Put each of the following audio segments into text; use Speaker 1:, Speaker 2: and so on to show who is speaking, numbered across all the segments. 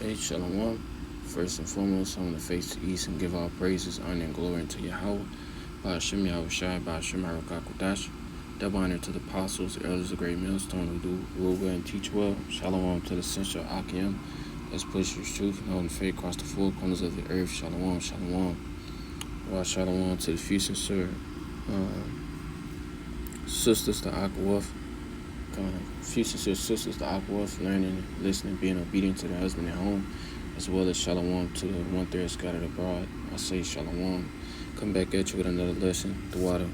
Speaker 1: Hey, Shalom. First and foremost, I want to face the east and give all praises, honor, and glory unto Yahweh. By Hashem Yahweh Shai, by Hashem Harukakudash. Double honor to the apostles, the elders of the great millstone who do rule well and teach well. Shalom to the essential Akim. Let's push his truth, know and faith across the four corners of the earth. Shalom, shalom. Well, shalom to the few sincere sisters to Akawaf. Few sincere sisters to Akawaf, learning, listening, being obedient to their husband at home, as well as shalom to the one third scattered abroad. I say shalom. Come back at you with another lesson. The water,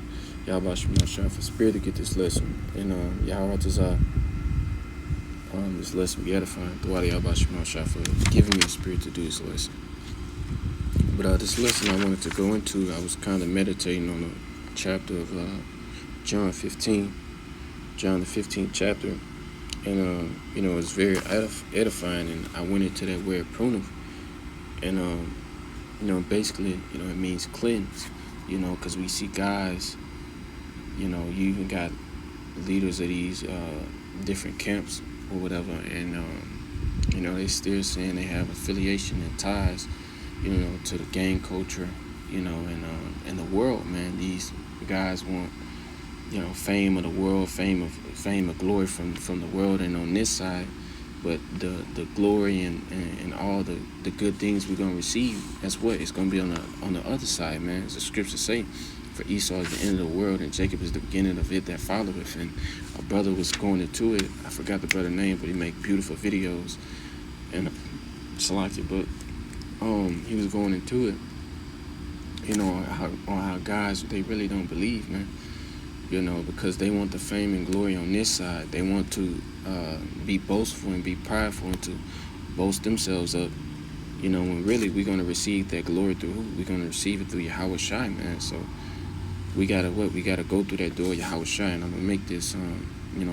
Speaker 1: Yahweh Shemashah, for spirit to get this lesson. And Yahweh Tazah, this lesson be edifying. The water, Yahweh Shemashah, for giving me the spirit to do this lesson. But this lesson I wanted to go into, I was kind of meditating on the chapter of John 15. John the 15th chapter, and it's very edifying, and I went into that word purgeth, and basically, it means cleanse, because we see guys, you even got leaders of these different camps or whatever, and they still saying they have affiliation and ties, to the gang culture, and the world, man. These guys want fame of the world, fame of glory from the world and on this side, but the glory and all the good things we're gonna receive, that's what it's gonna be on the other side, man. As the scriptures say, for Esau is the end of the world and Jacob is the beginning of it that followeth. And a brother was going into it. I forgot the brother's name, but he make beautiful videos and Salaki, but he was going into it, on how guys, they really don't believe, man. Because they want the fame and glory on this side. They want to be boastful and be prideful and to boast themselves up, when really we're going to receive that glory through who? We're going to receive it through Yahweh Shai, man. So we got to go through that door, Yahweh Shai. And I'm going to make this,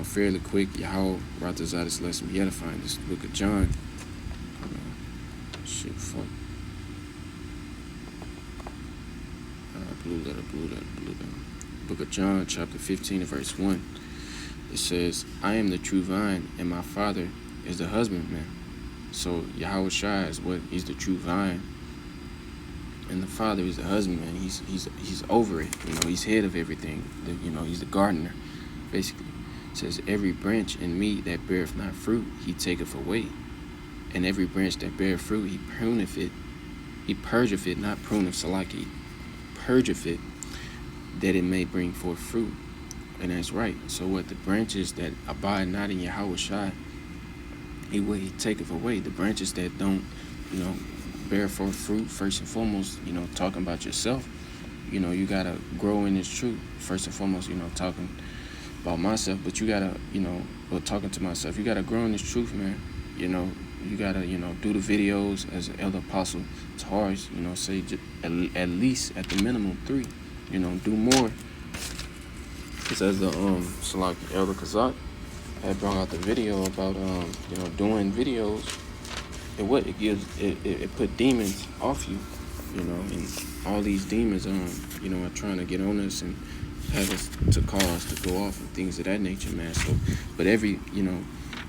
Speaker 1: fairly quick. Yahweh Ratazah, this lesson be edifying. This book of John. Fuck. Blue letter. Book of John, chapter 15, verse 1. It says, I am the true vine, and my Father is the husbandman. So Yahweh Shai is he's the true vine, and the Father is the husbandman. He's over it. He's head of everything. He's the gardener, basically. It says, every branch in me that beareth not fruit, he taketh away. And every branch that beareth fruit, he pruneth it. He purgeth it, not pruneth, salaki. Purgeth it, that it may bring forth fruit. And that's right. So what? The branches that abide not in Yahweh Shai, he taketh away. The branches that don't, bear forth fruit, first and foremost, talking about yourself, you got to grow in this truth. First and foremost, talking about myself, but you got to, talking to myself, you got to grow in this truth, man. You got to, do the videos as an elder apostle. It's hard, say at least at the minimum 3. Do more. Because as the Salak Elder Kazak had brought out the video about doing videos, it put demons off you, and all these demons are trying to get on us and have us to call us to go off and things of that nature, man. So but every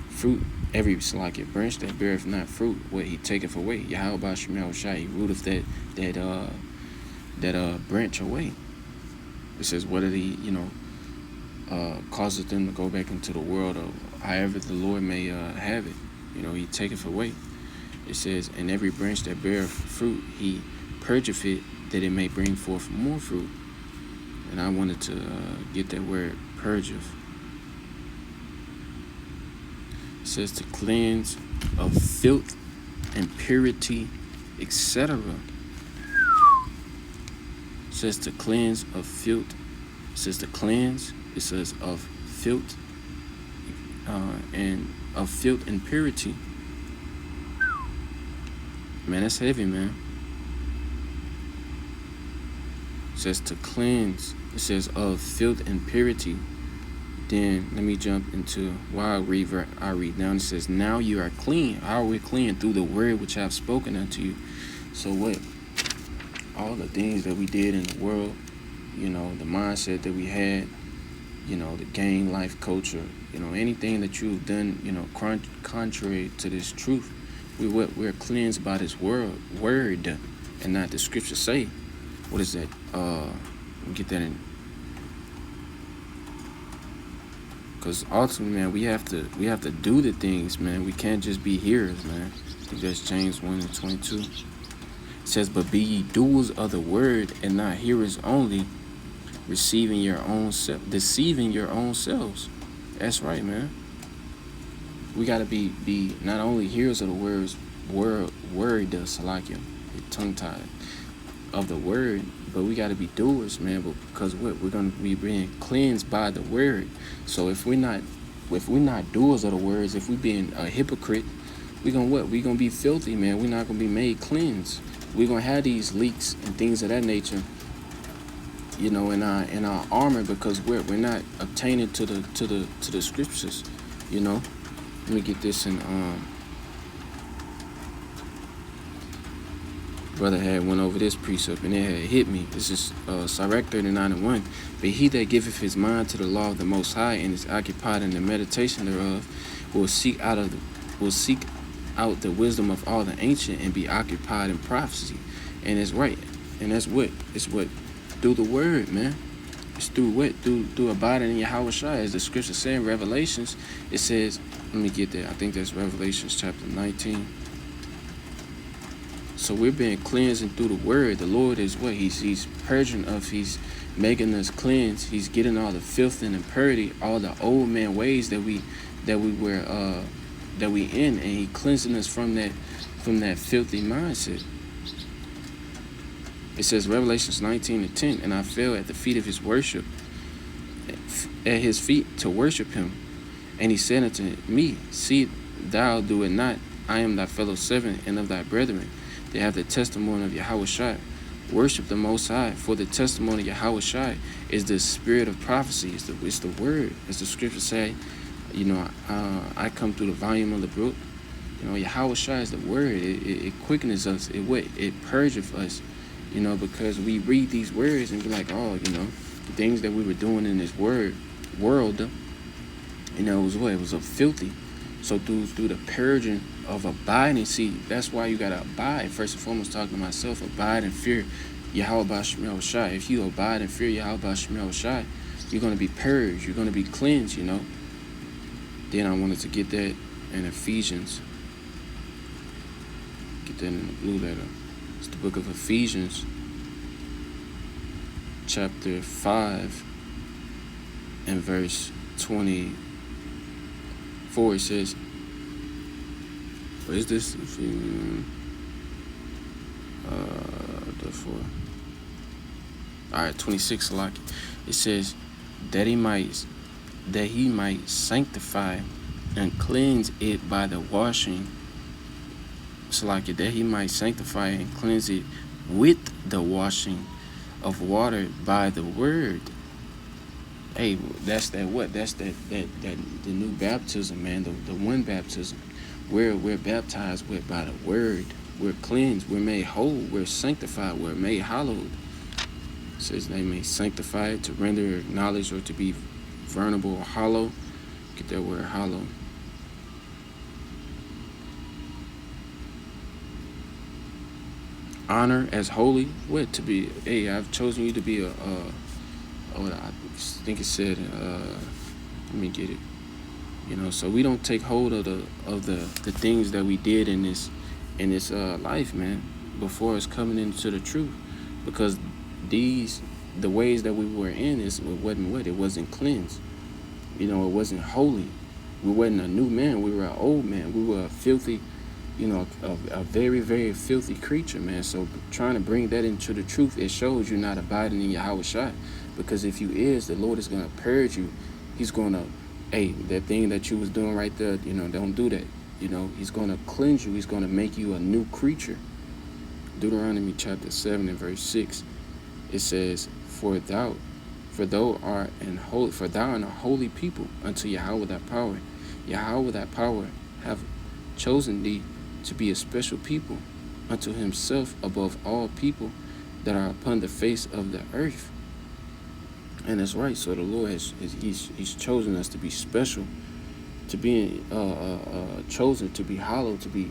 Speaker 1: fruit, every Salak branch that beareth not fruit, what he taketh away. Yahweh Bashim Shai, he rooteth that branch away. It says, whether he, causes them to go back into the world or however the Lord may have it, he taketh away. It says, and every branch that beareth fruit, he purgeth it, that it may bring forth more fruit. And I wanted to get that word, purgeth. It says to cleanse of filth, impurity, etc. It says to cleanse of filth. It says to cleanse. It says of filth and of filth and purity. Man, that's heavy, man. It says to cleanse. It says of filth and purity. Then let me jump into why I read down. It says, now you are clean. How are we clean? Through the word which I have spoken unto you. So what? All the things that we did in the world, the mindset that we had, the gang life culture, anything that you've done, contrary to this truth, We're cleansed by this word, and not the scripture say. What is that? Get that in. Because ultimately, man, we have to do the things, man. We can't just be hearers, man. I think that's James 1:22. It says, "But be ye doers of the word, and not hearers only, deceiving your own selves." That's right, man. We gotta be not only hearers of the word salakia, tongue tied of the word, but we gotta be doers, man. But because we're gonna be being cleansed by the word. So if we're not doers of the words, if we being a hypocrite, we gonna be filthy, man. We're not gonna be made cleansed. We're gonna have these leaks and things of that nature, in our armor, because we're not obtaining to the scriptures, Let me get this in. Brother had went over this precept and it had hit me. This is Sirach 39:1. But he that giveth his mind to the law of the Most High and is occupied in the meditation thereof will seek out the wisdom of all the ancient and be occupied in prophecy. And it's right. And that's what? It's what? Through the word, man. It's through what? Through abiding in Yahweh Shai. As the scripture say in Revelations, it says, let me get there. I think that's Revelations chapter 19. So we're being cleansed through the word. The Lord is what? He's purging us. He's making us cleanse. He's getting all the filth and impurity, all the old man ways that we in, and he cleansing us from that filthy mindset. It says Revelations 19:10, and I fell at the feet of his worship, at his feet to worship him. And he said unto me, see thou do it not. I am thy fellow servant and of thy brethren. They have the testimony of Yahweh Shai. Worship the Most High, for the testimony of Yahweh Shai is the spirit of prophecy. It's the word. As the scriptures say, I come through the volume of the brook. Yahweh Shai is the word. It quickens us. It purges us. Because we read these words and be like, the things that we were doing in this world, it was what? It was a filthy. So through the purging of abiding, see, that's why you gotta abide. First and foremost, talking to myself, abide and fear Yahweh B'Shemel Shai. If you abide and fear Yahweh B'Shemel Shai, you're gonna be purged. You're gonna be cleansed. Then I wanted to get that in Ephesians. Get that in the blue letter. It's the book of Ephesians, chapter 5, and verse 24. It says, what is this? Therefore. Alright, 26, like it says, that he might sanctify and cleanse it by the washing. So like it, that he might sanctify and cleanse it with the washing of water by the word. Hey, that's that what? That's that the new baptism, man. The one baptism. We're baptized with by the word. We're cleansed. We're made whole. We're sanctified. We're made hallowed. It says they may sanctify it to render acknowledged or to be vulnerable or hollow. Get that word hollow. Honor as holy. What? To be, hey, I've chosen you to be I think it said, let me get it. So we don't take hold of the things that we did in this life, man, before it's coming into the truth, because the ways that we were in it wasn't cleansed. It wasn't holy. We wasn't a new man. We were an old man. We were a filthy, a very, very filthy creature, man. So trying to bring that into the truth, it shows you're not abiding in Yahweh Shai. Because if you is, the Lord is going to purge you. He's going to, hey, that thing that you was doing right there, don't do that. He's going to cleanse you. He's going to make you a new creature. Deuteronomy chapter 7 and verse 6, it says, For thou art a holy people unto Yahweh thy power. Yahweh thy power have chosen thee to be a special people unto himself above all people that are upon the face of the earth. And that's right. So the Lord he's chosen us to be special, to be chosen to be hallowed, to be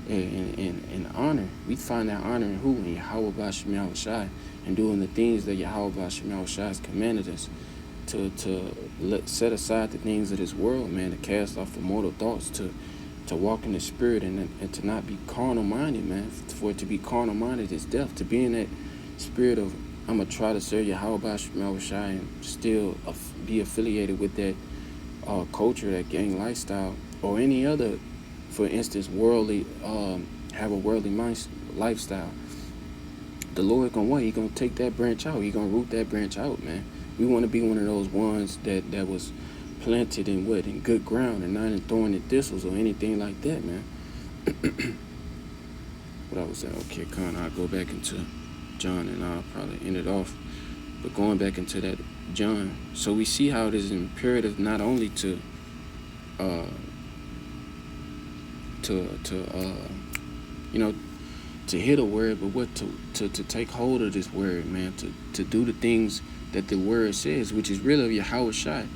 Speaker 1: and honor. We find that honor in who? In Yahweh B'Shem Yahushai, and doing the things that Yahweh B'Shem Yahushai has commanded us to set aside the things of this world, man, to cast off the mortal thoughts, to walk in the spirit, and to not be carnal minded, man. For it to be carnal minded is death. To be in that spirit of, I'm gonna try to serve Yahweh B'Shem Yahushai and still be affiliated with that culture, that gang lifestyle, or any other, for instance, worldly, have a worldly lifestyle. The Lord gonna what? He gonna take that branch out. He gonna root that branch out, man. We want to be one of those ones that was planted in what? In good ground, and not in thorny and thistles or anything like that, man. What I was saying, okay, Con, I'll go back into John and I'll probably end it off. But going back into that John, so we see how it is imperative not only to hear the word, but what to take hold of this word, man, to do the things that the word says, which is really of Yahweh Shai,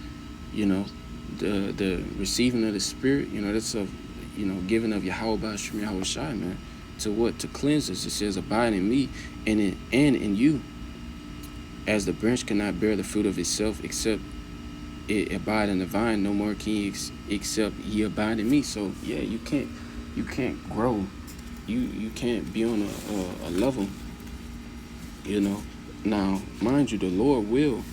Speaker 1: the receiving of the Spirit, that's of, giving of Yahweh B'Shem Yahweh Shai, man, to what? To cleanse us. It says, abide in me and in you, as the branch cannot bear the fruit of itself except it abide in the vine, no more can ye except ye abide in me. So yeah, you can't grow, you can't be on a level, Now, mind you, the Lord will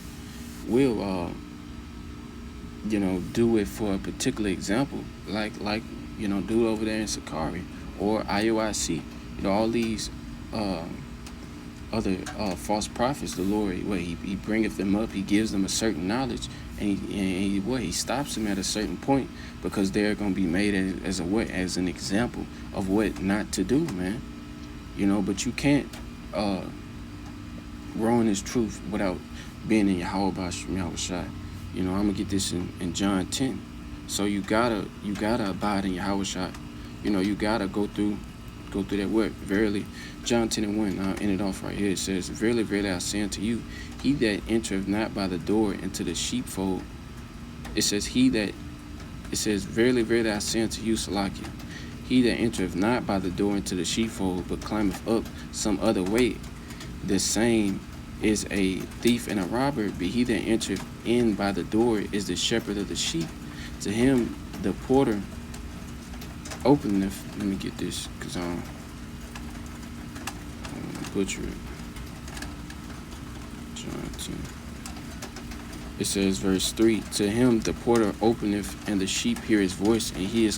Speaker 1: do it for a particular example, like do it over there in Sakari or IOIC. All these other false prophets, the Lord, he bringeth them up, he gives them a certain knowledge, and he stops them at a certain point, because they're going to be made as an example of what not to do, man. But you can't grow in this truth without being in Yahweh B'Shem Yahushai. I'm gonna get this in John 10. So you gotta abide in Yahweh Shai. You gotta go through that word. Verily, John 10:1. I'll end it off right here. It says, verily, verily, I say unto you, he that entereth not by the door into the sheepfold. It says, verily, verily, I say unto you, Salakia, he that entereth not by the door into the sheepfold, but climbeth up some other way, the same is a thief and a robber. But he that entereth in by the door is the shepherd of the sheep. To him the porter openeth. Let me get this, because I'm butcher it. John 10. It says, verse 3, to him the porter openeth, and the sheep hear his voice, and he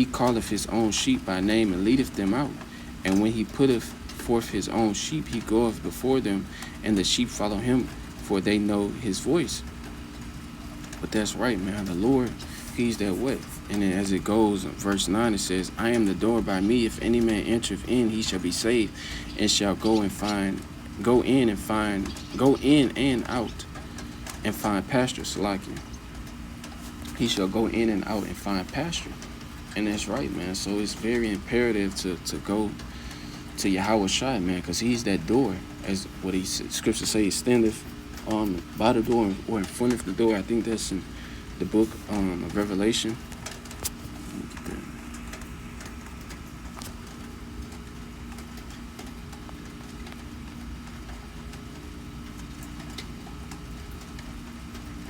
Speaker 1: calleth his own sheep by name, and leadeth them out. And when he putteth forth his own sheep, he goeth before them, and the sheep follow him, for they know his voice. But that's right, man. The Lord, he's that way. And then as it goes, verse 9, it says, I am the door. By me, if any man entereth in, he shall be saved, and shall go in and out, and find pasture. Salakia. He shall go in and out and find pasture. And that's right, man. So it's very imperative to go to Yahweh Shai, man, because he's that door, as what scripture say, he standeth by the door, or in front of the door. I think that's in the book of Revelation.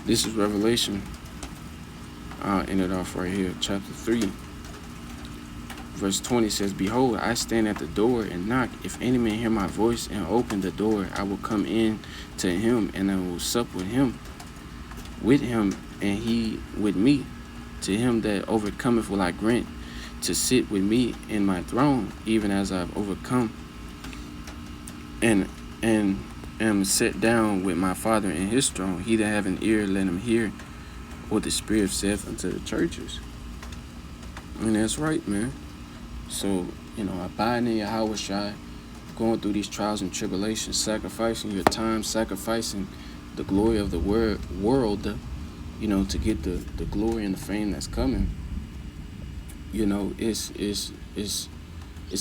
Speaker 1: This is Revelation. I'll end it off right here. Chapter 3. Verse 20 says, behold, I stand at the door and knock. If any man hear my voice and open the door, I will come in to him, and I will sup with him, and he with me. To him that overcometh will I grant to sit with me in my throne, even as I've overcome, and am set down with my Father in his throne. He that have an ear, let him hear what the Spirit saith unto the churches. And that's right, man. So, abiding in Yahweh Shai, going through these trials and tribulations, sacrificing your time, sacrificing the glory of the world, to get the glory and the fame that's coming. It's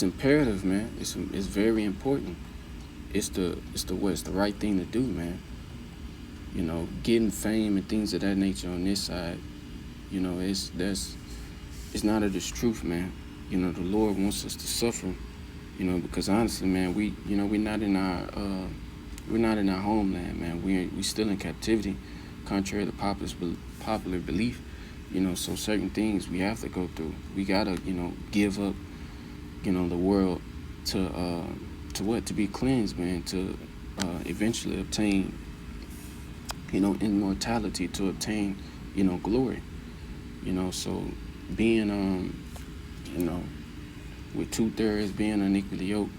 Speaker 1: imperative, man. It's very important. It's the right thing to do, man. Getting fame and things of that nature on this side, it's not of this truth, man. You know, the Lord wants us to suffer. You know, because honestly, man, we're not in our homeland, man. We still in captivity, contrary to popular belief. You know, so certain things we have to go through. We gotta, give up, the world to what? To be cleansed, man. To eventually obtain, immortality. To obtain, glory. So being, with 2/3 being unequally yoked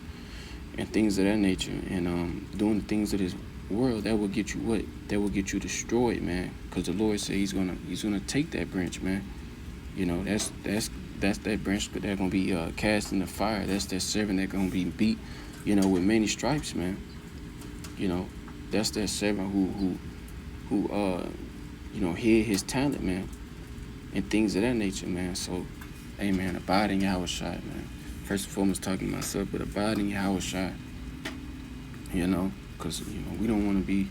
Speaker 1: and things of that nature, and doing the things of this world, that will get you what? That will get you destroyed, man. Because the Lord said He's gonna take that branch, man. That's that branch that's gonna be cast in the fire. That's that servant that's gonna be beat, with many stripes, man. That's that servant who hid his talent, man, and things of that nature, man. So, hey, man, abide in Yahweh Shai, man. First and foremost, talking to myself, but abide in Yahweh Shai, because, we don't want to be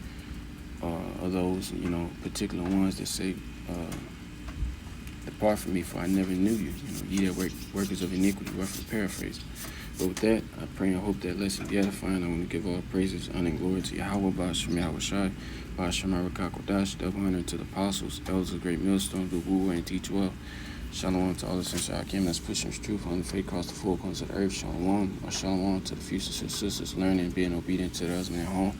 Speaker 1: of those, particular ones that say, depart from me, for I never knew you. Ye that workers of iniquity, roughly paraphrase. But with that, I pray and hope that lesson be edifying. I want to give all praises, honor, and glory to Yahweh, Ba'ashem Yahweh Shai, Ba'ashem Rakakodash, double honor to the apostles, elders of great millstones, the woo and teach well. Shalom to all the saints of Akim that's pushing truth on the faith across the four corners of the earth. Shalom, or shalom to the future sisters, learning and being obedient to their husband at home,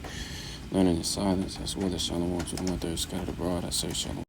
Speaker 1: learning in silence, as well as shalom to the one that is scattered abroad. I say shalom.